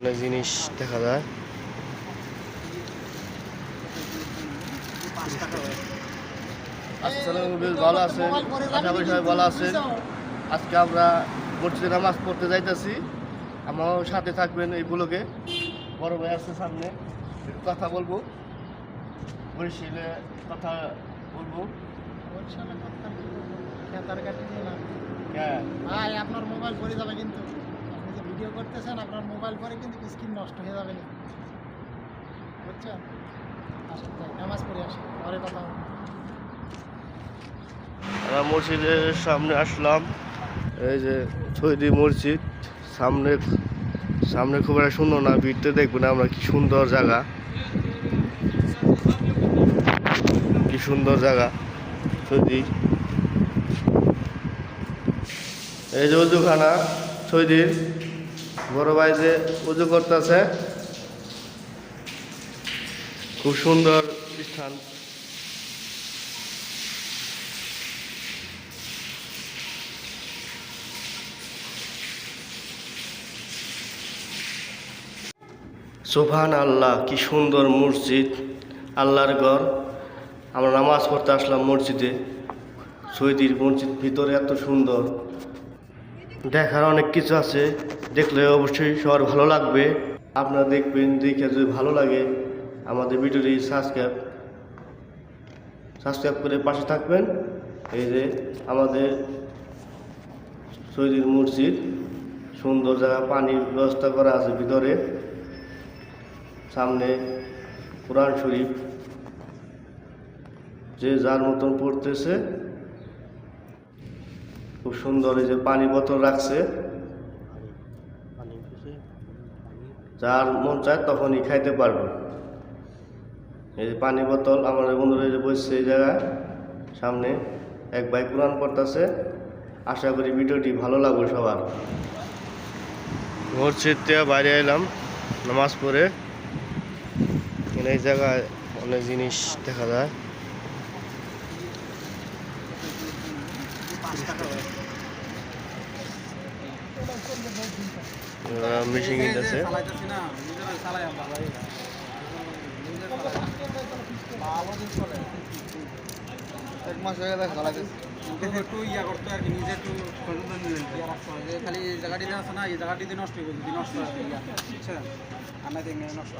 অনেক জিনিস দেখা যায়। আসসালামু বেশ ভালো আছেন, আশা করি সবাই ভালো আছেন। আজকে আমরা মসজিদে নামাজ পড়তে যাইতেছি, আমার সাথে থাকবেন এই ব্লগে। বড় ভাই আছে সামনে, একটু কথা বলবো, বরিশালে কথা বলবো। ভাই আপনার মোবাইল পড়ে যাবে, কিন্তু আপনি যে ভিডিও করতেছেন আপনার মোবাইল পরে কিন্তু স্ক্রিন নষ্ট হয়ে যাবে না, বুঝছেন? আসুন যাই, নামাজ পড়ে আসি, পরে কথা হবে। আমরা মসজিদের সামনে আসলাম, এই যে ছয়দি মসজিদ। সামনে সামনে খুব একটা সুন্দর না, ভিড়তে দেখবেন আমরা কি সুন্দর জায়গা, কি সুন্দর জায়গা ছয়দি। এই যে উজুখানা ছয়দির, বড় ভাই যে উজু করতেছে, খুব সুন্দর স্থান। সুবহান আল্লাহ, কি সুন্দর মসজিদ, আল্লাহর ঘর। আমরা নামাজ পড়তে আসলাম মসজিদে, সৌদির মসজিদ ভিতরে এত সুন্দর, দেখার অনেক কিছু আছে, দেখলে অবশ্যই সবার ভালো লাগবে। আপনারা দেখবেন, দেখে যদি ভালো লাগে আমাদের ভিডিওটি সাবস্ক্রাইব করে পাশে থাকবেন। এই যে আমাদের সৌদির মসজিদ, সুন্দর জায়গা, পানির ব্যবস্থা করা আছে ভিতরে, সামনে কোরআন শরীফ, যে যার মতন পড়তেছে, খুব সুন্দর। এই যে পানি বোতল রাখছে, যার মন চায় তখনই খাইতে পারবে। এই যে পানি বোতল, আমাদের বন্ধুরা যে বসছে এই জায়গায় সামনে, এক ভাই কোরআন পড়তেছে। আশা করি ভিডিওটি ভালো লাগবে সবার। মসজিদ থেকে বাইরে এলাম নামাজ পড়ে, এই জায়গায় অনেক জিনিস দেখা যায়। মেশিন কিনতেছে, এক মাস হয়ে গেছে চালাইতেছে, একটু ইয়া করতে আর কি, নিজে একটু খালি এই জায়গাটিতে আছে না, এই জায়গাটিতে নষ্ট হয়ে গেছে, নষ্ট বুঝছেন, আর না নষ্ট